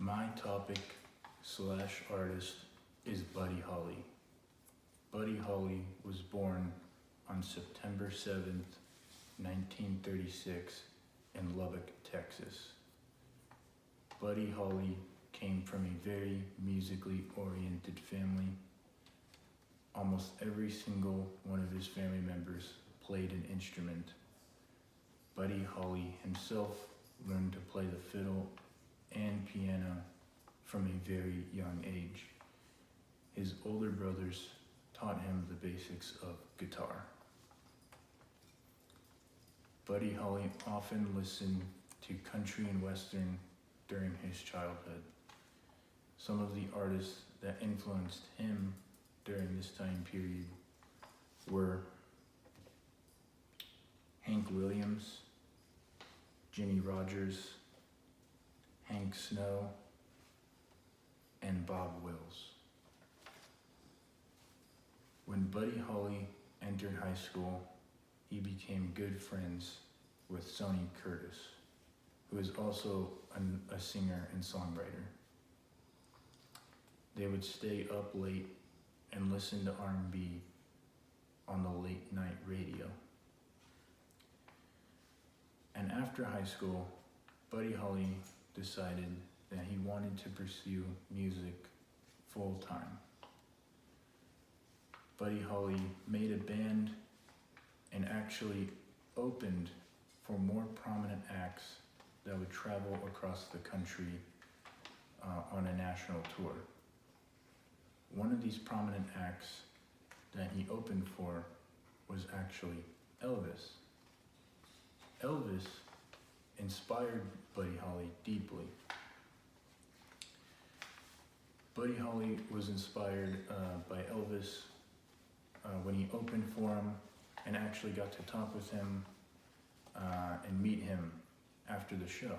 My topic slash artist is Buddy Holly. Buddy Holly was born on September 7th, 1936 in Lubbock, Texas. Buddy Holly came from a very musically oriented family. Almost every single one of his family members played an instrument. Buddy Holly himself learned to play the fiddle and piano from a very young age. His older brothers taught him the basics of guitar. Buddy Holly often listened to country and western during his childhood. Some of the artists that influenced him during this time period were Hank Williams, Jimmie Rodgers, Hank Snow, and Bob Wills. When Buddy Holly entered high school, he became good friends with Sonny Curtis, who is also a singer and songwriter. They would stay up late and listen to R&B on the late night radio. And after high school, Buddy Holly decided that he wanted to pursue music full time. Buddy Holly made a band and actually opened for more prominent acts that would travel across the country on a national tour. One of these prominent acts that he opened for was actually Elvis. Elvis inspired Buddy Holly deeply. Buddy Holly was inspired by Elvis when he opened for him and actually got to talk with him and meet him after the show.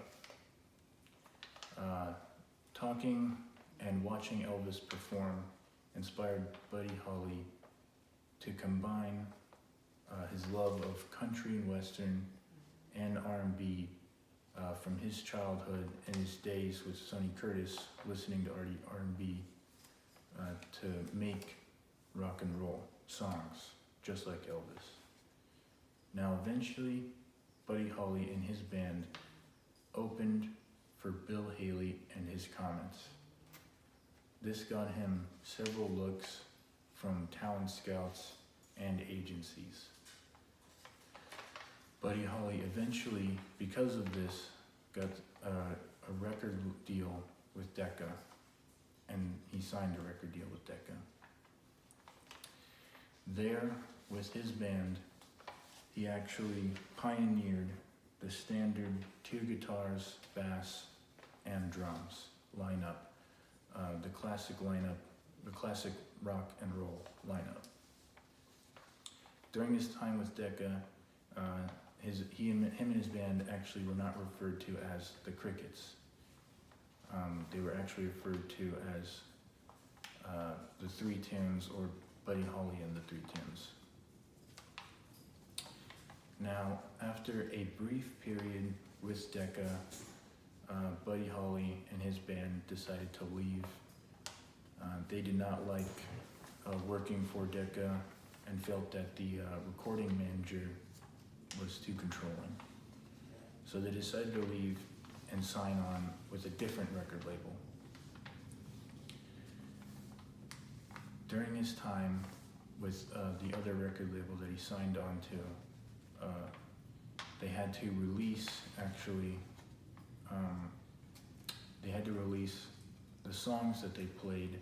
Talking and watching Elvis perform inspired Buddy Holly to combine his love of country and western and R&B from his childhood and his days with Sonny Curtis listening to R&B to make rock and roll songs just like Elvis. Now eventually Buddy Holly and his band opened for Bill Haley and his Comets. This got him several looks from talent scouts and agencies. Buddy Holly eventually, because of this, got a record deal with Decca, and he signed a record deal with Decca. There, with his band, he actually pioneered the standard 2 guitars, bass, and drums lineup, the classic lineup, the classic rock and roll lineup. During his time with Decca, him and his band actually were not referred to as the Crickets. They were actually referred to as the Three Tunes, or Buddy Holly and the Three Tunes. Now, after a brief period with Decca, Buddy Holly and his band decided to leave. They did not like working for Decca and felt that the recording manager was too controlling. So they decided to leave and sign on with a different record label. During his time with the other record label that he signed on to, they had to release, the songs that they played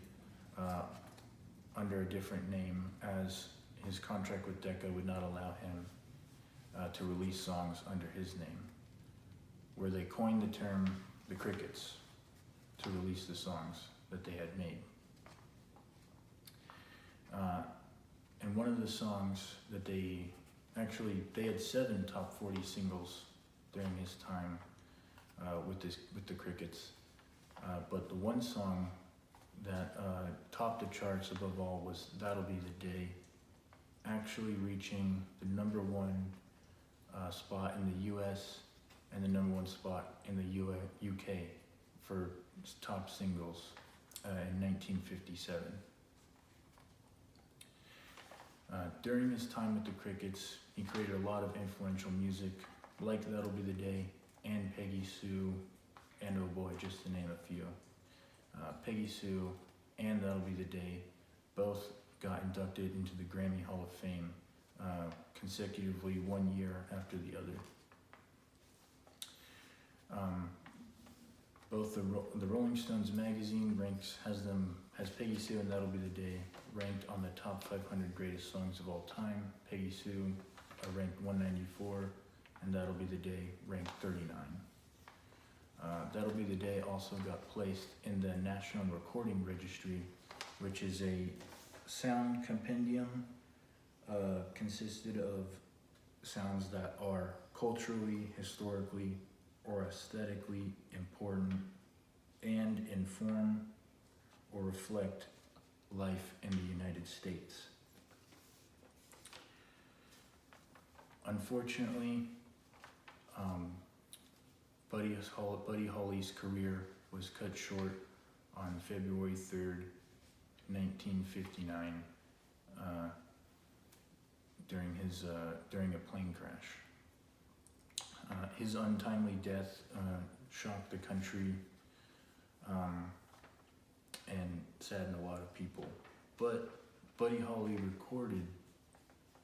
under a different name, as his contract with Decca would not allow him to release songs under his name, where they coined the term the Crickets to release the songs that they had made. And one of the songs that they had 7 top 40 singles during his time with the Crickets, but the one song that topped the charts above all was "That'll Be the Day," actually reaching the number 1 spot in the US and the number 1 spot in the UK for top singles in 1957. During his time with the Crickets, he created a lot of influential music, like That'll Be the Day and Peggy Sue and Oh Boy, just to name a few. Peggy Sue and That'll Be the Day both got inducted into the Grammy Hall of Fame consecutively 1 year after the other. Both the Rolling Stones magazine has Peggy Sue and That'll Be the Day ranked on the top 500 greatest songs of all time. Peggy Sue ranked 194, and That'll Be the Day ranked 39. That'll Be the Day also got placed in the National Recording Registry, which is a sound compendium consisted of sounds that are culturally, historically, or aesthetically important and inform or reflect life in the United States. Unfortunately, Buddy Holly's career was cut short on February 3rd, 1959, during a plane crash. His untimely death shocked the country and saddened a lot of people. But Buddy Holly recorded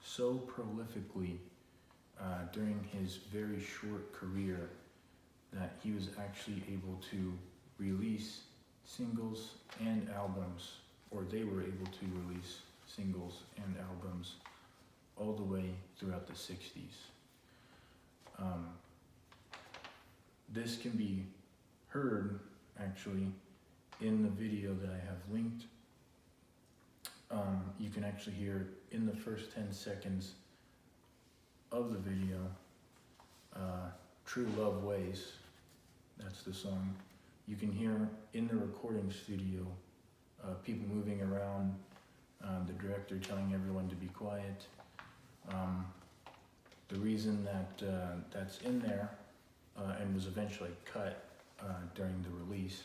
so prolifically during his very short career that he was actually able to release singles and albums, or they were able to release singles and albums all the way throughout the 60s. This can be heard actually in the video that I have linked. You can actually hear in the first 10 seconds of the video, True Love Ways, that's the song. You can hear in the recording studio people moving around, the director telling everyone to be quiet. The reason that that's in there and was eventually cut during the release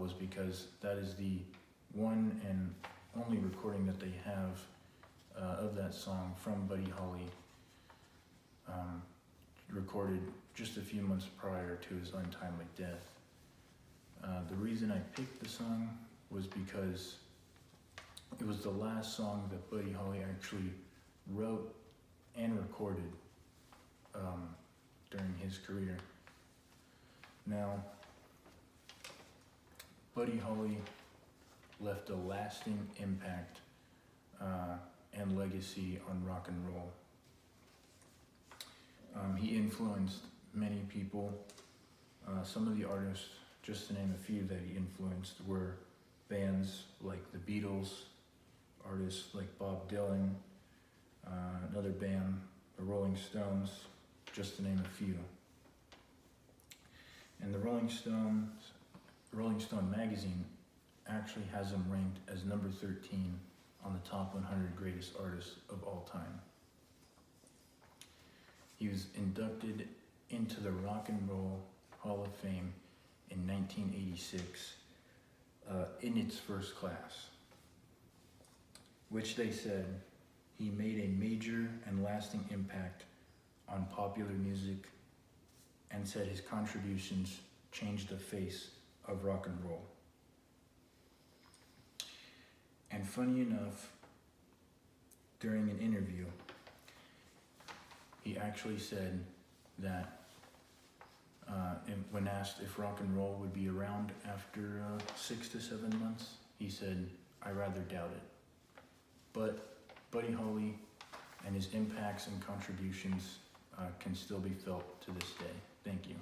was because that is the one and only recording that they have of that song from Buddy Holly, recorded just a few months prior to his untimely death. The reason I picked the song was because it was the last song that Buddy Holly actually wrote and recorded during his career. Now, Buddy Holly left a lasting impact and legacy on rock and roll. He influenced many people. Some of the artists, just to name a few that he influenced, were bands like the Beatles, artists like Bob Dylan, another band, the Rolling Stones, just to name a few. And the Rolling Stone magazine actually has him ranked as number 13 on the top 100 greatest artists of all time. He was inducted into the Rock and Roll Hall of Fame in 1986 in its first class, which they said he made a major and lasting impact on popular music and said his contributions changed the face of rock and roll. And funny enough, during an interview, he actually said that when asked if rock and roll would be around after 6 to 7 months, he said, "I rather doubt it." But Buddy Holly and his impacts and contributions can still be felt to this day. Thank you.